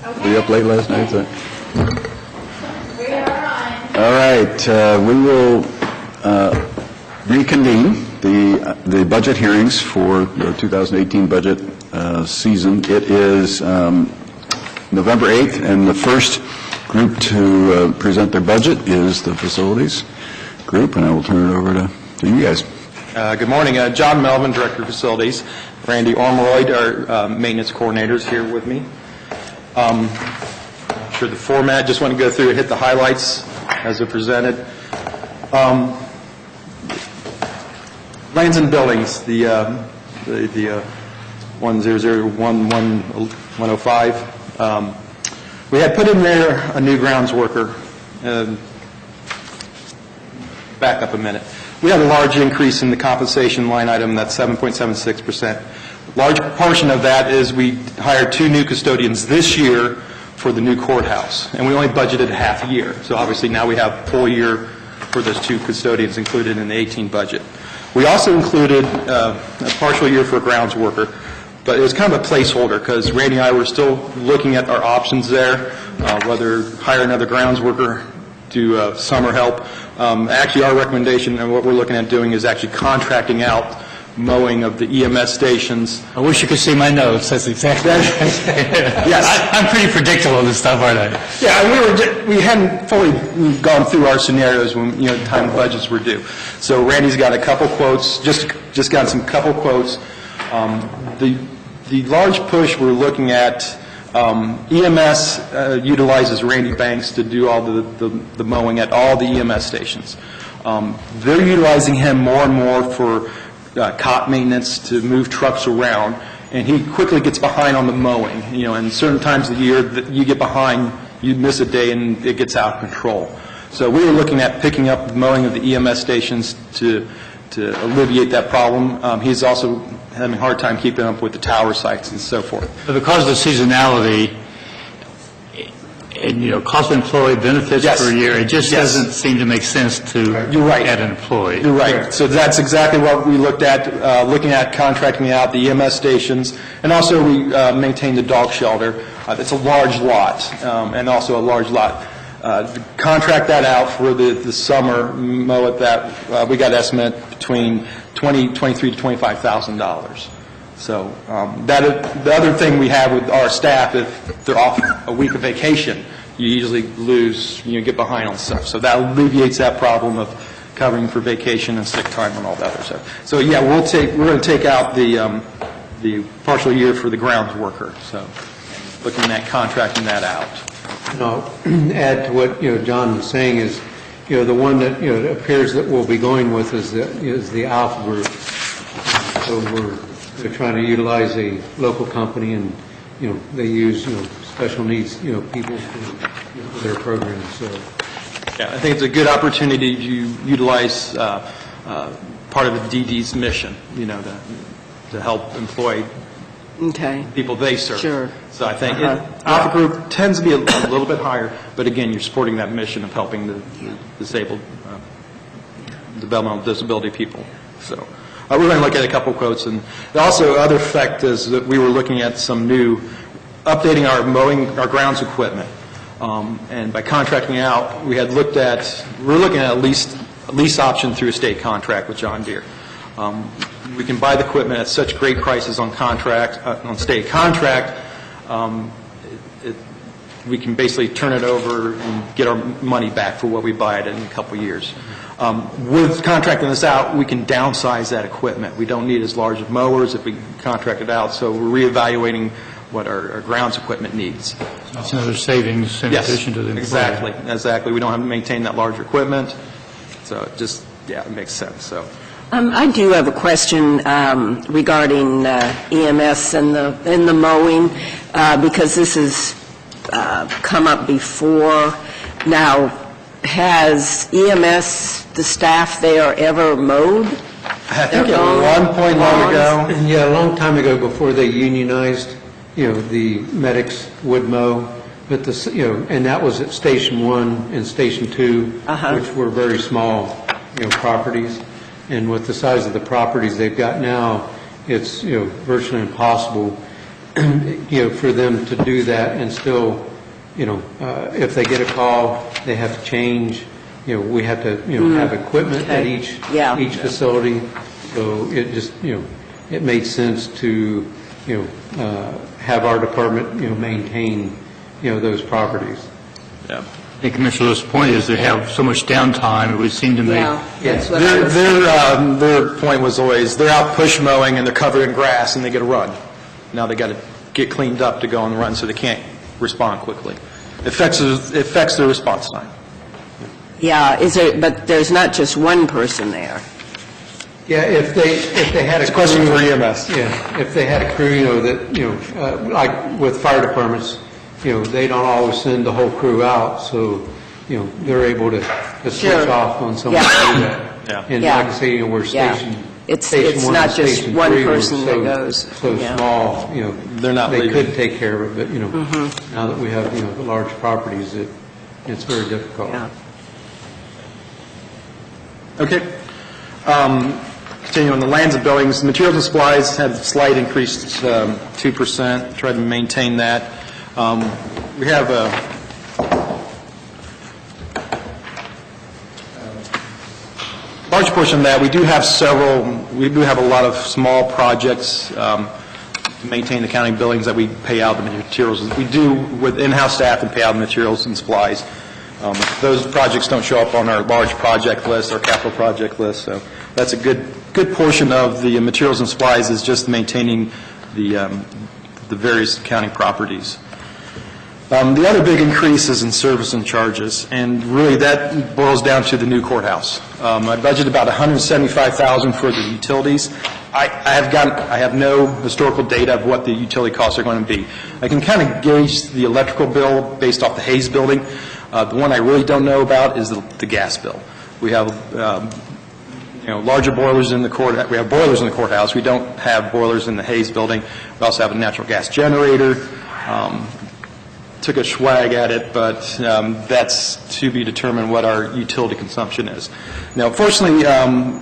Were you up late last night? We are on. All right, we will reconvene the budget hearings for the 2018 budget season. It is November 8th, and the first group to present their budget is the facilities group, and I will turn it over to you guys. Good morning. John Melvin, Director of Facilities. Randy Ormeroyd, our maintenance coordinator, is here with me. I'm sure the format, just want to go through and hit the highlights as they're presented. Lands and buildings, the 1001105. We had put in there a new grounds worker. Back up a minute. We had a large increase in the compensation line item, that's 7.76%. Large portion of that is we hired 2 new custodians this year for the new courthouse, and we only budgeted half a year. So obviously now we have full year for those 2 custodians included in the 18 budget. We also included a partial year for a grounds worker, but it was kind of a placeholder because Randy and I were still looking at our options there, whether hire another grounds worker, do summer help. Actually, our recommendation and what we're looking at doing is actually contracting out mowing of the EMS stations. I wish you could see my notes. That's exactly what I'm saying. Yes. I'm pretty predictable on this stuff, aren't I? Yeah, and we hadn't fully gone through our scenarios when, the time the budgets were due. So Randy's got a couple quotes, just got some couple quotes. The large push we're looking at, EMS utilizes Randy Banks to do all the mowing at all the EMS stations. They're utilizing him more and more for cot maintenance to move trucks around, and he quickly gets behind on the mowing. And certain times of the year that you get behind, you miss a day and it gets out of control. So we were looking at picking up the mowing of the EMS stations to alleviate that problem. He's also having a hard time keeping up with the tower sites and so forth. But because of the seasonality and, cost of employee benefits Yes. per year, it just Yes. doesn't seem to make sense to You're right. add an employee. You're right. So that's exactly what we looked at, looking at contracting out the EMS stations, and also we maintain the dog shelter. It's a large lot, and also a large lot. Contract that out for the summer, mow at that, we got an estimate between $23,000 to $25,000. So the other thing we have with our staff, if they're off a week of vacation, you usually lose, get behind on stuff. So that alleviates that problem of covering for vacation and sick time and all that other stuff. So yeah, we're going to take out the partial year for the grounds worker. So looking at contracting that out. Add to what John was saying is, the one that it appears that we'll be going with is the Alpha Group. So they're trying to utilize a local company, and they use special needs people for their programs. So Yeah, I think it's a good opportunity to utilize part of the DD's mission, to help employ people they serve. Sure. So I think Alpha Group tends to be a little bit higher, but again, you're supporting that mission of helping the disabled, developmental disability people. So we're going to look at a couple quotes, and also other fact is that we were looking at some new, updating our grounds equipment, and by contracting out, we're looking at a lease option through a state contract with John Deere. We can buy the equipment at such great prices on state contract. We can basically turn it over and get our money back for what we buy it in a couple of years. With contracting this out, we can downsize that equipment. We don't need as large of mowers if we contract it out, so we're reevaluating what our grounds equipment needs. That's another savings in addition to the employee. Exactly. We don't have to maintain that larger equipment, so it makes sense. So. I do have a question regarding EMS and the mowing, because this has come up before. Now, has EMS, the staff there, ever mowed? I think at one point long ago. yeah, a long time ago, before they unionized, the medics would mow, but and that was at Station 1 and Station 2, which were very small, properties. And with the size of the properties they've got now, it's virtually impossible. for them to do that and still, if they get a call, they have to change, we have to, have equipment at Okay. each Yeah. facility. So it just, it made sense to, have our department, maintain, those properties. Yeah. I think Commissioner Lewis' point is they have so much downtime, it would seem to me. Yeah, that's what I was... Their point was always, they're out push mowing and they're covered in grass and they get a run. Now they got to get cleaned up to go on the run, so they can't respond quickly. It affects their response time. Yeah, but there's not just one person there. Yeah, if they had a It's a question crew- for EMS. Yeah, if they had a crew, that, like with fire departments, they don't always send the whole crew out, so, they're able to switch Sure. off on someone Yeah. to do that. Yeah. And Yeah. like I say, we're Yeah. station It's one not and just Station one 3 were person that so- goes. So Yeah. small, They're not they leaving. could take care of it, but, now that we have, the large properties, it's very difficult. Yeah. Okay. Continue on the lands and buildings. Materials and supplies had a slight increase, 2%. Tried to maintain that. We have a large portion of that. We do have a lot of small projects to maintain the county buildings that we pay out the materials. We do with in-house staff and pay out the materials and supplies. Those projects don't show up on our large project list, our capital project list, so that's a good portion of the materials and supplies is just maintaining the various county properties. The other big increase is in service and charges, and really that boils down to the new courthouse. I budgeted about $175,000 for the utilities. I have no historical data of what the utility costs are going to be. I can kind of gauge the electrical bill based off the Hayes building. The one I really don't know about is the gas bill. We have larger boilers in the court. We have boilers in the courthouse. We don't have boilers in the Hayes building. We also have a natural gas generator. Took a swag at it, but that's to be determined what our utility consumption is. Now, fortunately,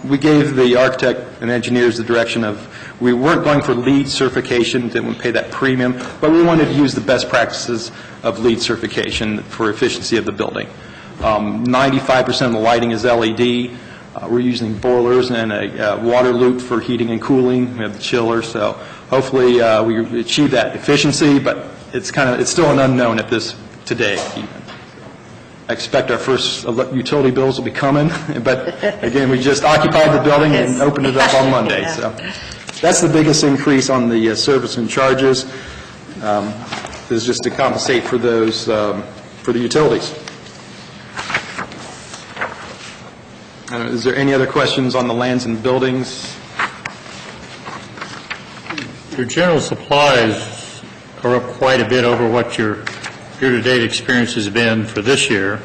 we gave the architect and engineers the direction of we weren't going for LEED certification, didn't pay that premium, but we wanted to use the best practices of LEED certification for efficiency of the building. 95% of the lighting is LED. We're using boilers and a water loop for heating and cooling. We have the chiller, so hopefully we achieve that efficiency, but it's still an unknown at this today even. I expect our first utility bills will be coming, but again, we just occupied the building and opened it up on Monday, so that's the biggest increase on the service and charges. Is just to compensate for those for the utilities. Is there any other questions on the lands and buildings? Your general supplies are up quite a bit over what your year-to-date experience has been for this year.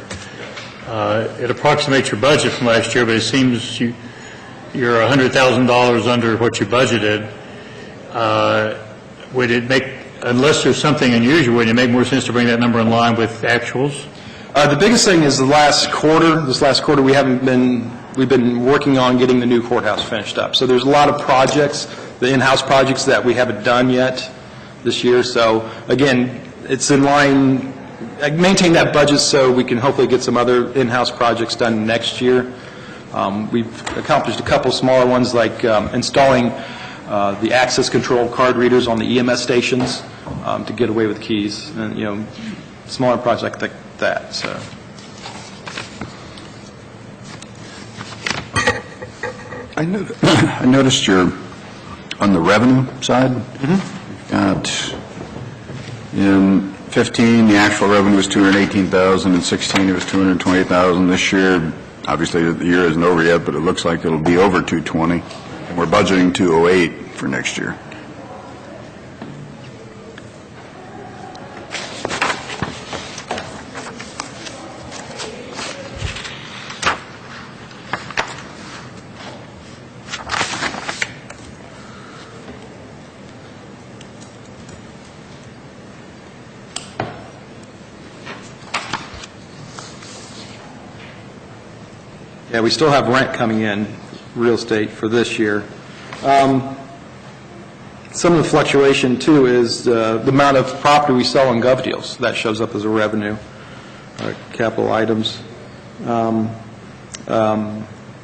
It approximates your budget from last year, but it seems you're $100,000 under what you budgeted. Would it make, unless there's something unusual, would it make more sense to bring that number in line with actuals? The biggest thing is this last quarter, we've been working on getting the new courthouse finished up. So there's a lot of projects, the in-house projects that we haven't done yet this year. So again, it's in line, maintain that budget so we can hopefully get some other in-house projects done next year. We've accomplished a couple smaller ones like installing the access control card readers on the EMS stations to get away with keys, and smaller projects like that. So. I noticed you're on the revenue side. You've got in 15, the actual revenue was $218,000. In 16, it was $228,000. This year, obviously, the year isn't over yet, but it looks like it'll be over $220,000. And we're budgeting $208,000 for next year. Yeah, we still have rent coming in, real estate, for this year. Some of the fluctuation, too, is the amount of property we sell in gov deals. That shows up as a revenue, capital items.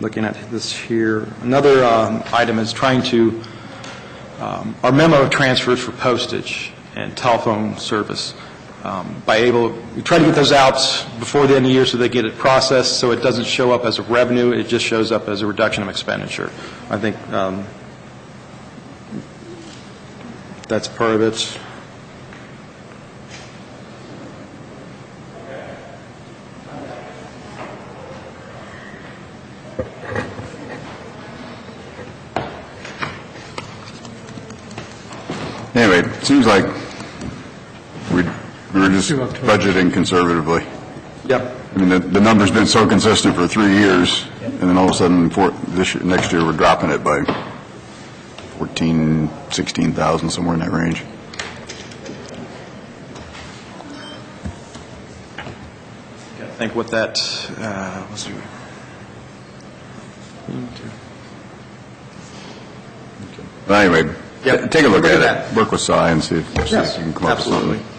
Looking at this here, another item is trying to, our memo transfers for postage and telephone service. We try to get those out before the end of the year so they get it processed, so it doesn't show up as a revenue, it just shows up as a reduction of expenditure. I think that's part of it. Anyway, it seems like we were just budgeting conservatively. Yep. I mean, the number's been so consistent for 3 years, and then all of a sudden, next year, we're dropping it by 14, 16,000, somewhere in that range. I think what that, let's see. But anyway, Yeah, take a look look at at it, work with Cy and see if you Yes, can come up with absolutely. something.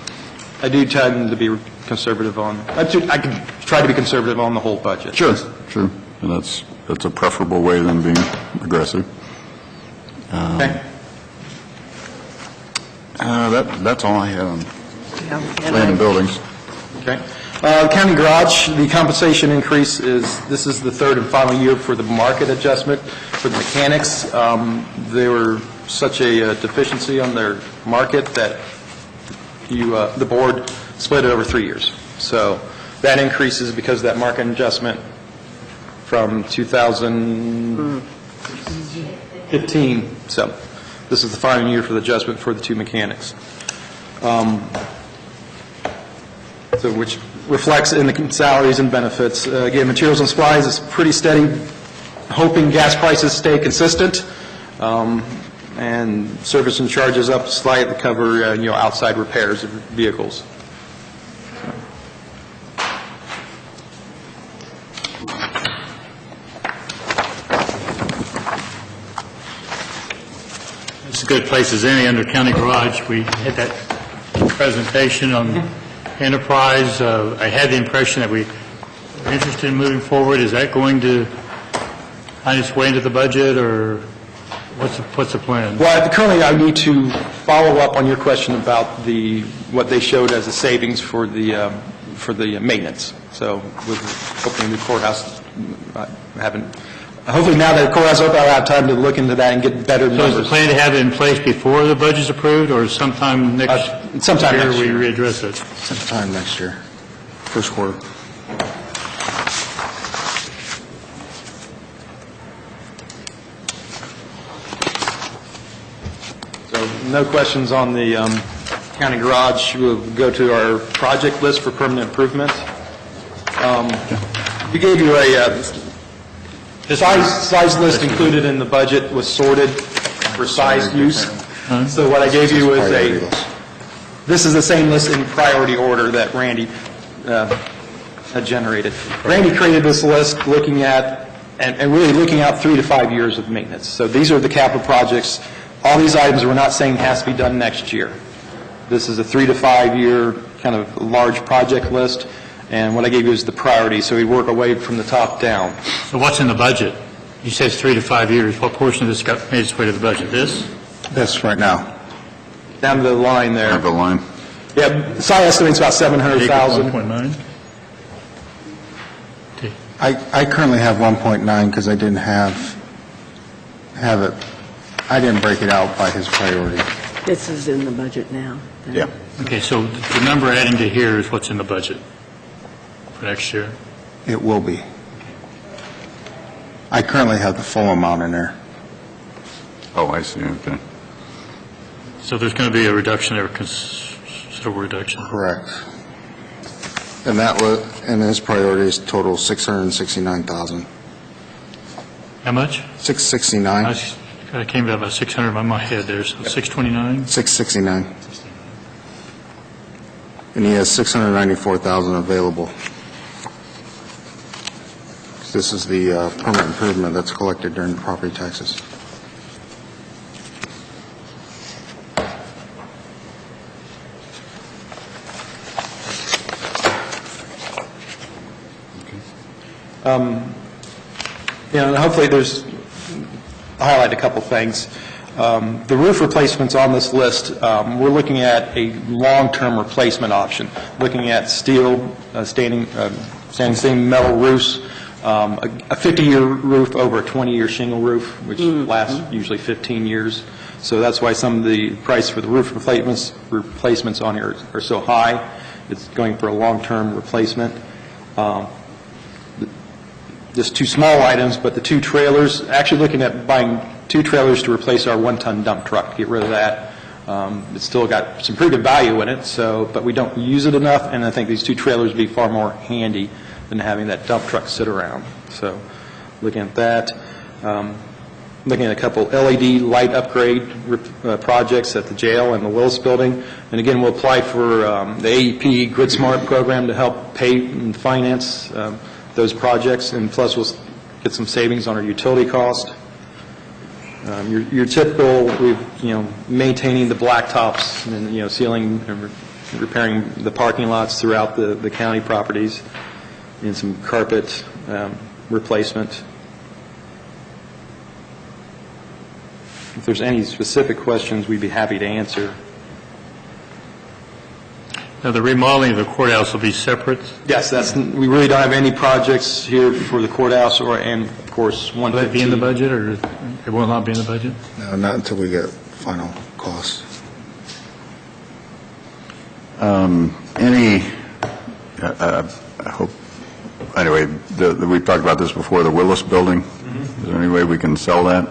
I do tend to be conservative on, I can try to be conservative on the whole budget. Sure, and that's a preferable way than being aggressive. Okay. That's all I had on And land and I- buildings. Okay. County garage, the compensation increase this is the third and final year for the market adjustment for the mechanics. There were such a deficiency on their market that the board split it over 3 years. So that increases because of that market adjustment from 2015. So this is the final year for the adjustment for the two mechanics. So which reflects in the salaries and benefits. Again, materials and supplies is pretty steady, hoping gas prices stay consistent, and service and charges up slightly to cover, outside repairs of vehicles. It's a good place as any under county garage. We had that presentation on enterprise. I had the impression that we were interested in moving forward. Is that going to find its way into the budget, or what's the plan? Well, currently, I need to follow up on your question about what they showed as a savings for the maintenance. So with opening the courthouse, hopefully now that the courthouse is open, I'll have time to look into that and get better So is numbers. the plan to have it in place before the budget's approved, or sometime next sometime next year. we readdress it? Sometime next year, first quarter. So no questions on the county garage. We'll go to our project list for permanent improvement. We gave you the size list included in the budget was sorted for size use. So what I gave you was this is the same list in priority order that Randy had generated. Randy created this list looking at, and really looking out 3 to 5 years of maintenance. So these are the capital projects. All these items we're not saying has to be done next year. This is a 3 to 5 year kind of large project list, and what I gave you is the priority, so we work away from the top down. So what's in the budget? You said it's 3 to 5 years. What portion of this made its way to the budget? This? That's right now. Down to the line there. Have a line. Yeah, SI estimates about 700,000. 1.9? I currently have 1.9 because I didn't have it, I didn't break it out by his priority. This is in the budget now. Yeah. Okay, so the number adding to here is what's in the budget for next year? It will be. I currently have the full amount in there. Oh, I see, okay. So there's going to be a reduction there, considerable reduction. Correct. And that was, and his priorities total 669,000. How much? 669. I came to about 600 in my head there, so 629? 669. And he has 694,000 available. This is the permanent improvement that's collected during the property taxes. Hopefully there's, I'll highlight a couple things. The roof replacements on this list, we're looking at a long-term replacement option, looking at steel, standing seam metal roofs, a 50-year roof over a 20-year shingle roof, which lasts usually 15 years. So that's why some of the price for the roof replacements on here are so high. It's going for a long-term replacement. Just two small items, but the two trailers, actually looking at buying two trailers to replace our one-ton dump truck, get rid of that. It's still got some pretty good value in it, but we don't use it enough, and I think these two trailers would be far more handy than having that dump truck sit around. So looking at that. Looking at a couple LED light upgrade projects at the jail and the Willis Building. And again, we'll apply for the AEP Grid Smart program to help pay and finance those projects, and plus we'll get some savings on our utility cost. Your typical, maintaining the blacktops and, sealing and repairing the parking lots throughout the county properties, and some carpet replacement. If there's any specific questions, we'd be happy to answer. Now, the remodeling of the courthouse will be separate? Yes, we really don't have any projects here for the courthouse and, of course, 115. Will that be in the budget, or it will not be in the budget? No, not until we get final costs. I hope, anyway, we've talked about this before, the Willis Building. Is there any way we can sell that?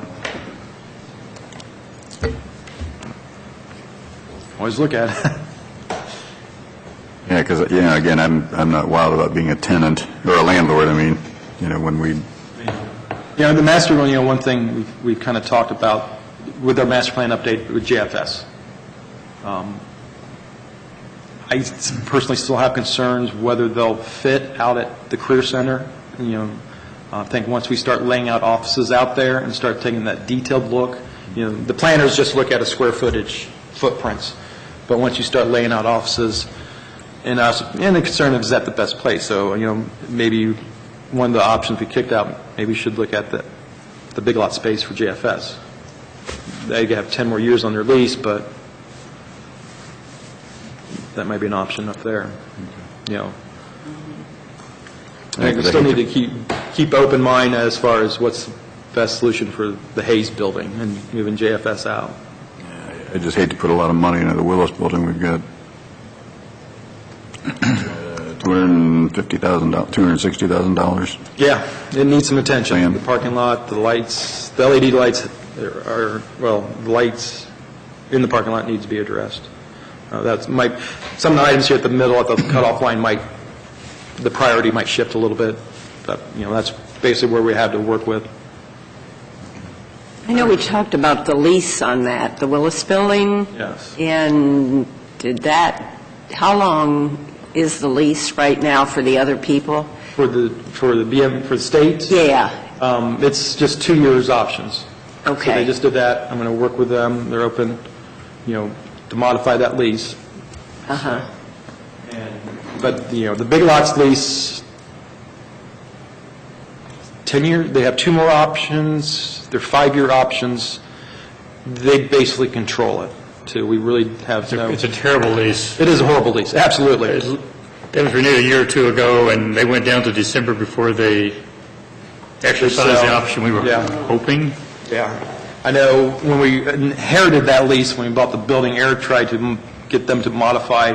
Always look at it. Yeah, because, again, I'm not wild about being a tenant, or a landlord, I mean, when we... The master plan, one thing we've kind of talked about with our master plan update with JFS. I personally still have concerns whether they'll fit out at the Career Center. I think once we start laying out offices out there and start taking that detailed look, the planners just look at a square footage footprints. But once you start laying out offices, and the concern is that the best place. So, maybe one of the options we kicked out, maybe we should look at the big lot space for JFS. They have 10 more years on their lease, but that might be an option up there. I think we still need to keep open mind as far as what's the best solution for the Hayes building and moving JFS out. I just hate to put a lot of money into the Willis Building. We've got $260,000. Yeah, it needs some attention. Plan. The parking lot, the lights, the LED lights the lights in the parking lot need to be addressed. Some of the items here at the middle, at the cutoff line, the priority might shift a little bit, but, that's basically where we have to work with. I know we talked about the lease on that, the Willis Building. Yes. And how long is the lease right now for the other people? For the state? Yeah. It's just 2 years options. Okay. So they just did that. I'm going to work with them. They're open, to modify that lease. Uh-huh. But, the Big Lots lease, 10 years, they have 2 more options. They're 5-year options. They basically control it, too. We really have no... It's a terrible lease. It is a horrible lease, absolutely. It was renewed a year or two ago, and they went down to December before they exercised the option we were hoping. Yeah. I know when we inherited that lease, when we bought the building, Eric tried to get them to modify,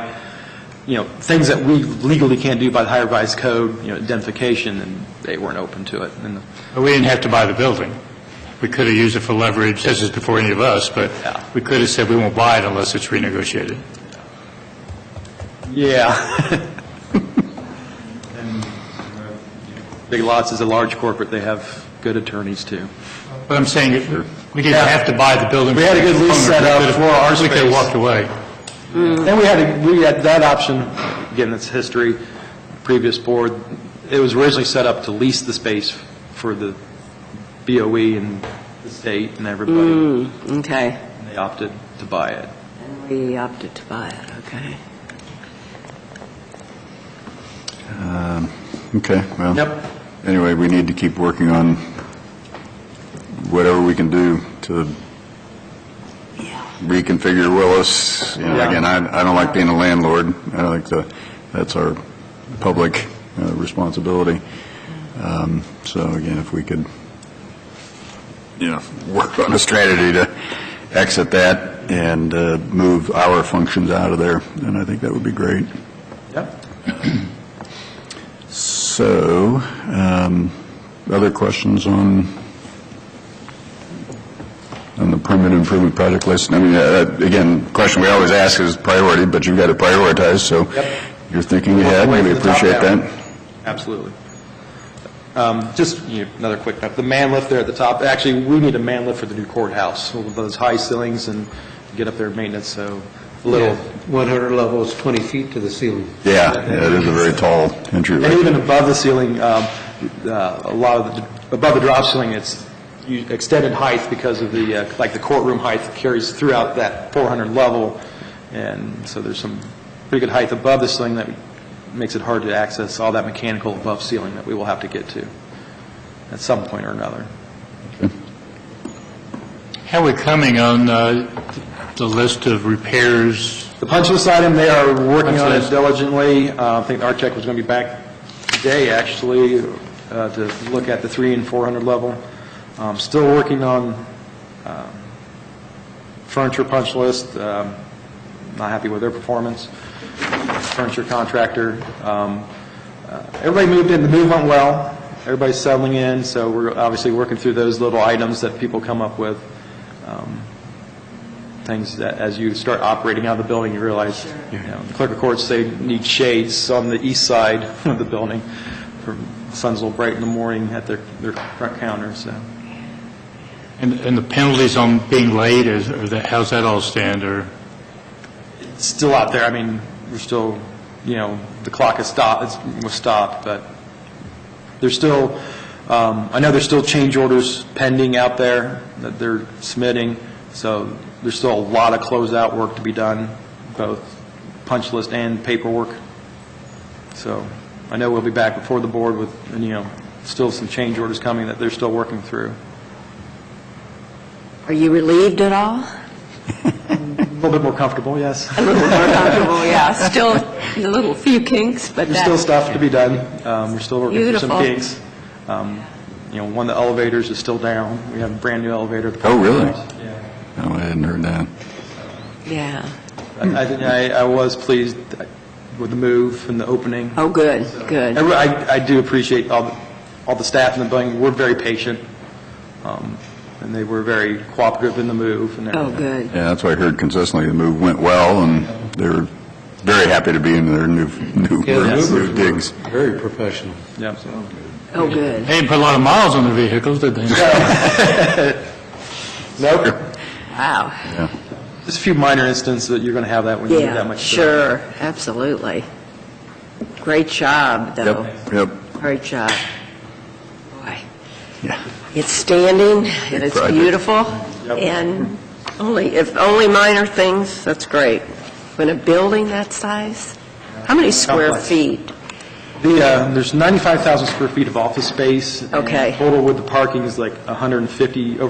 things that we legally can't do by the higher revised code, identification, and they weren't open to it. But we didn't have to buy the building. We could have used it for leverage. This is before any of us, but we could have said we won't buy it unless it's renegotiated. Yeah. And Big Lots is a large corporate. They have good attorneys, too. But I'm saying we didn't have to buy the building. We had a good lease set up for our We could have space. walked away. And we had that option, again, it's history, previous board. It was originally set up to lease the space for the BOE and the state and everybody. Okay. And they opted to buy it. And we opted to buy it, okay. Okay, well... Yep. anyway, we need to keep working on whatever we can do to reconfigure Willis. You know, Yeah. again, I don't like being a landlord. I think that's our public responsibility. So again, if we could, work on a strategy to exit that and move our functions out of there, then I think that would be great. Yep. So, other questions on the permanent improvement project list? I mean, again, question we always ask is priority, but you've got to prioritize, so you're thinking ahead, Way and we from the top appreciate down. that. Absolutely. Just another quick note, the man lift there at the top, actually, we need a man lift for the new courthouse, with those high ceilings and get up there maintenance, so a little, 100 levels, 20 feet to the ceiling. Yeah, it is a very tall and entryway. even above the ceiling, a lot of above the drop ceiling, it's extended height because of the, like the courtroom height carries throughout that 400 level, and so there's some pretty good height above the ceiling that makes it hard to access all that mechanical above ceiling that we will have to get to at some point or another. How are we coming on the list of repairs? The punch list item, they are working Punch on it list. diligently. I think the architect was going to be back today, actually, to look at the 300 and 400 level. Still working on furniture punch list. Not happy with their performance. Furniture contractor. Everybody moved in. The move went well. Everybody's settling in, so we're obviously working through those little items that people come up with. Things that as you start operating out of the building, you realize, the clerk of courts, they need shades on the east side of the building. The sun's a little bright in the morning at their front counter, so. And the penalties on being late, how's that all stand, or? It's still out there. I mean, we're still, the clock is stopped, was stopped, but there's still, I know there's still change orders pending out there that they're submitting, so there's still a lot of closeout work to be done, both punch list and paperwork. So I know we'll be back before the board with, still some change orders coming that they're still working through. Are you relieved at all? A little bit more comfortable, yes. A little more comfortable, yeah. Still a little few kinks, but There's still that, stuff to be done. We're still working through some Beautiful. kinks. One of the elevators is still down. We have a brand-new elevator. at the Oh, really? Yeah. No, I hadn't heard that. yeah. I think I was pleased with the move and the opening. Oh, good, good. I do appreciate all the staff in the building. We're very patient, and they were very cooperative in the move and Oh, everything. good. Yeah, that's what I heard consistently. The move went well, and they were very happy to be in their new Yeah, the movers new were digs. very professional. Yeah. Oh, good. They didn't put a lot of miles on their vehicles, did they? Nope. Wow. Yeah. Just a few minor instances that you're going to have that when you do that Yeah, much stuff. sure, absolutely. Great job, though. Yep. Great job. Boy, Yeah. it's standing, and it's project. beautiful, and if only minor things, that's great. When a building that size, how many square Complex. feet? There's 95,000 square feet of office space. and Okay. Total with the parking is like over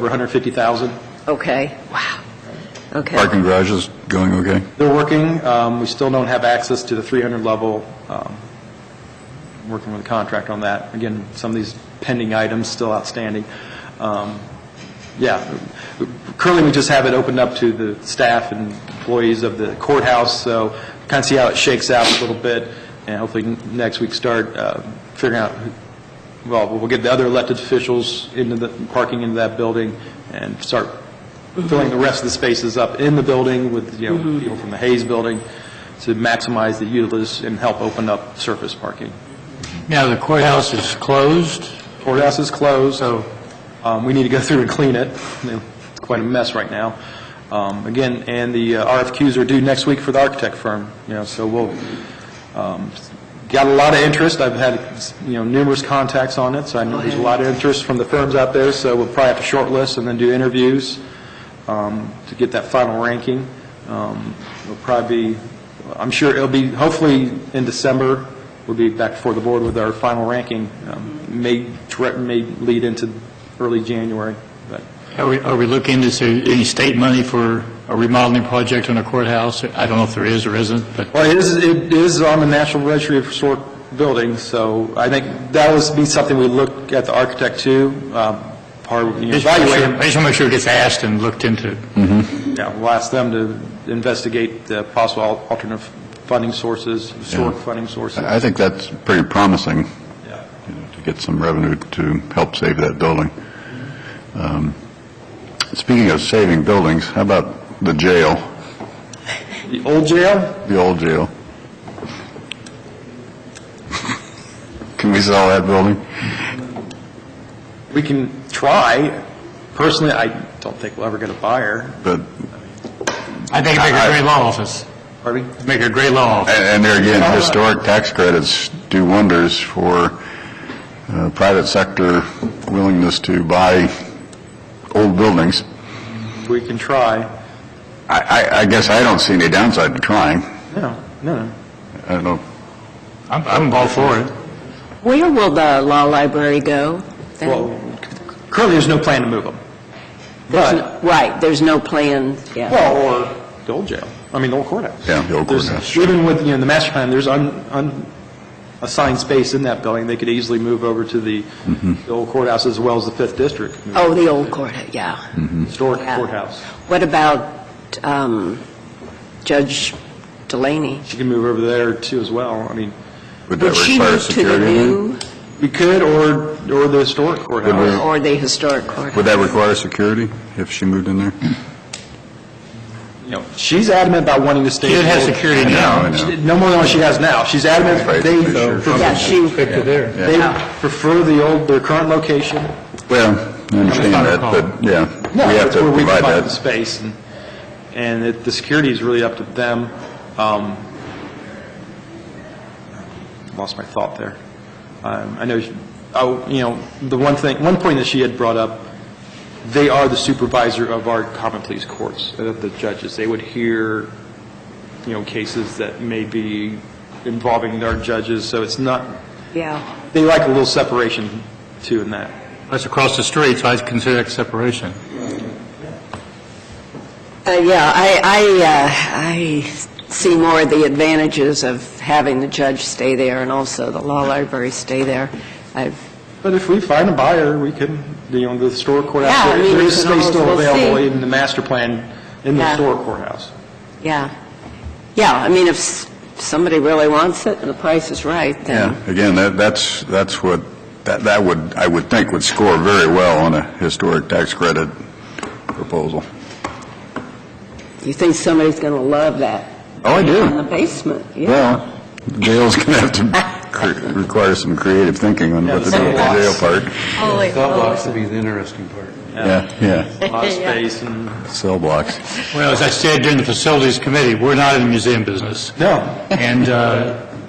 150,000. Okay, wow. Okay. Parking garages going okay? They're working. We still don't have access to the 300 level. Working with a contract on that. Again, some of these pending items still outstanding. Yeah. Currently, we just have it opened up to the staff and employees of the courthouse, so kind of see how it shakes out a little bit, and hopefully next week start figuring out, we'll get the other elected officials into the, parking into that building, and start filling the rest of the spaces up in the building with, people from the Hayes Building to maximize the utilization and help open up surface parking. Now, the courthouse is closed. Courthouse is closed, so we need to go through and clean it. It's quite a mess right now. Again, and the RFQs are due next week for the architect firm, so we'll, got a lot of interest. I've had, numerous contacts on it, so I know there's a lot of interest from the firms out there, so we'll probably have to shortlist and then do interviews to get that final ranking. It'll probably be, I'm sure it'll be, hopefully in December, we'll be back before the board with our final ranking, may lead into early January. But Are we looking, is there any state money for a remodeling project on a courthouse? I don't know if there is or isn't, but well, it is on the National Registry of Historic Buildings, so I think that would be something we look at the architect too, part of, evaluate. I just want to make sure it gets asked and looked into. Yeah, we'll ask them to investigate the possible alternate funding sources, historic funding sources. I think that's pretty promising, Yeah. to get some revenue to help save that building. Speaking of saving buildings, how about the jail, The old jail? the old jail? Can we sell that building? We can try. Personally, I don't think we'll ever get a buyer. But, I think make a great law office. Pardon me? Make a great law office. and there again, historic tax credits do wonders for private sector willingness to buy old buildings. We can try. I guess I don't see any downside to trying. No. I don't know. I'm all for it. Where will the law library go then? Well, currently, there's no plan to move them. But, Right, there's no plan, yeah. well, or the old jail. I mean, the old courthouse. Yeah, the old There's- courthouse. Even with, the master plan, there's unassigned space in that building. They could easily move over to the old courthouse as well as the 5th District. Oh, the old courthouse, yeah. Historic Yeah. courthouse. What about Judge Delaney? She can move over there too as well. I mean, Would that Would she require move to the security? new we could, or the historic courthouse. or the historic courthouse? Would that require security if she moved in there? She's adamant about wanting to stay. She didn't have in the old- security I now. know. No more than what she has now. She's adamant Right, they sure. Yeah, she, there. they prefer their current location. Well, I understand that, but, yeah, No, we have that's to where we provide provide the that. space, and the security is really up to them. Lost my thought there. I know, the one point that she had brought up, they are the supervisor of our common pleas courts, the judges. They would hear, cases that may be involving our judges, so it's not, yeah. they like a little separation too in that. That's across the street, so I consider that separation. Yeah, I see more of the advantages of having the judge stay there and also the law library stay there. But if we find a buyer, we can, the historic courthouse, Yeah, I mean, there we is can space still always- we'll available see. in the master plan in the Yeah. historic courthouse. Yeah. Yeah, I mean, if somebody really wants it and the price is right, Yeah, then, again, that's what, that would, I would think would score very well on a historic tax credit proposal. you think somebody's going to love that? Oh, I do. In the basement, yeah. Well, the jail's going to have to require some creative thinking on what to do with the jail part. Holy Thought blocks would be the interesting part. Yeah, A lot of space and, cell blocks. Well, as I said during the Facilities Committee, we're not in the museum business. no, And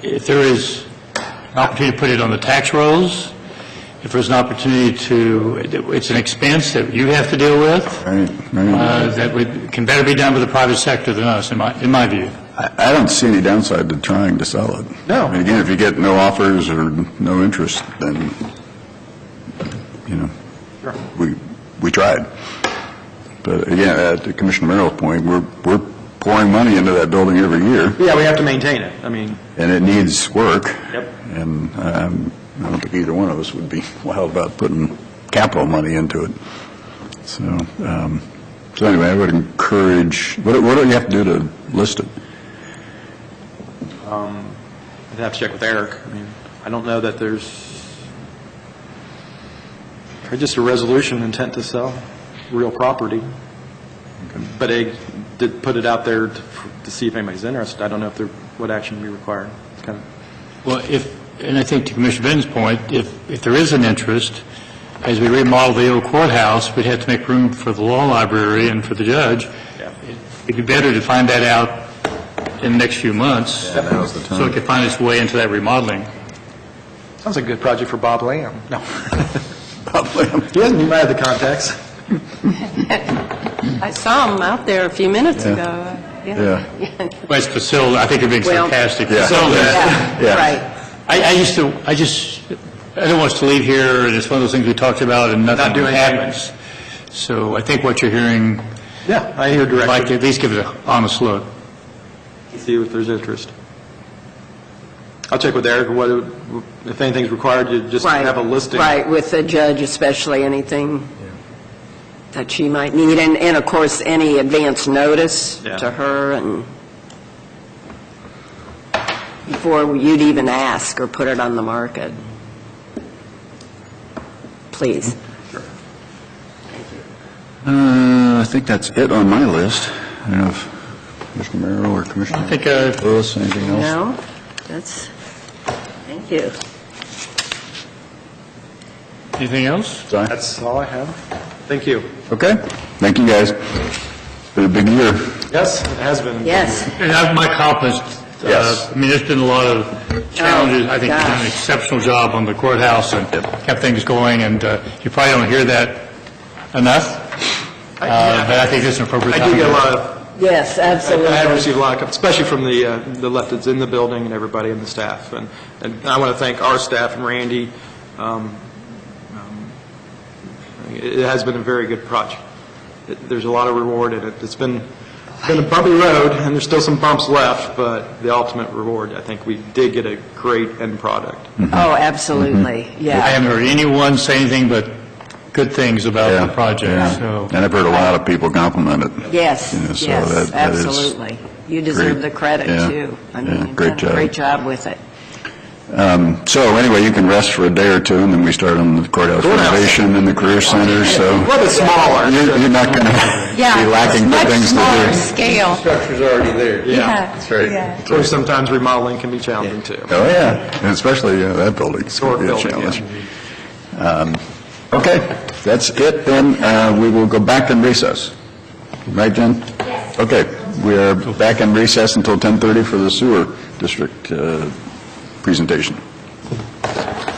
if there is an opportunity to put it on the tax rolls, if there's an opportunity to, it's an expense that you have to deal with, Right, right. can better be done with the private sector than us, in my view. I don't see any downside to trying to sell it. No. I mean, again, if you get no offers or no interest, then, we tried. But again, to Commissioner Merrill's point, we're pouring money into that building every year, yeah, we have to maintain it. I mean, and it needs work. Yep. And I don't think either one of us would be wild about putting capital money into it. So anyway, I would encourage, what do you have to do to list it? I'd have to check with Eric. I mean, I don't know that there's just a resolution intent to sell real property. But I did put it out there to see if anybody's interested. I don't know if what action would be required. It's kind of, Well, and I think to Commissioner Ben's point, if there is an interest, as we remodel the old courthouse, we'd have to make room for the law library and for the judge. yeah. It'd be better to find that out in the next few months. Yeah, now's the time. So it could find its way into that remodeling. Sounds like a good project for Bob Lamb. No. Bob Lamb. He hasn't, he might have the contacts. I saw him out there a few minutes Yeah. ago. Yeah. Well, it's facility, I think you're being Well, sarcastic. Yeah, Facilities. Yeah. right. I I don't want us to leave here, and it's one of those things we talked about, and nothing doing anything. happens. So I think what you're hearing, Yeah, I hear I'd like to directly, at least give it an honest look. see if there's interest. I'll check with Eric, if anything's required, you just Right, have a listing. Right, with the judge especially, anything that she might need, and of course, any advance notice Yeah. to her, and before you'd even ask or put it on the market. Please. I think that's it on my list. I don't know if Commissioner Merrill or Commissioner I think, Lewis, anything else? No, that's, thank you. anything else? Sorry. That's all I have. Thank you. Okay, thank you, guys. Been a big year. Yes, it has been. Yes, And I have my confidence. Yes. I mean, there's been a lot of challenges. I think you've done an gosh. exceptional job on the courthouse and kept things going, and you probably don't hear that enough. But I think this is an appropriate I time. do get a to- lot of, yes, I have absolutely. received a lot of, especially from the electeds in the building and everybody in the staff. And I want to thank our staff and Randy. It has been a very good project. There's a lot of reward in it. It's been a bumpy road, and there's still some bumps left, but the ultimate reward, I think we did get a great end product. Oh, absolutely, I yeah. haven't heard anyone say anything but good things about Yeah, the project, yeah. so. And I've heard a lot of people compliment it. Yes, Yeah, so yes, that is absolutely. You deserve great. the credit, Yeah, too. I yeah, mean, you've great done a job. great job with it. So anyway, you can rest for a day or two, and then we start on the courthouse Courthouse. renovation and the career center, so A little bit smaller. you're not going to be lacking for things to do. scale. Structure's already there. Yeah. That's right. Of course, sometimes remodeling can be challenging, too. Oh, yeah, and especially that building. Historic Be a building, challenge. Okay, that's it, then. We will go back in recess. Right, Jen? Yes. Okay, we are back in recess until 10:30 for the sewer district presentation.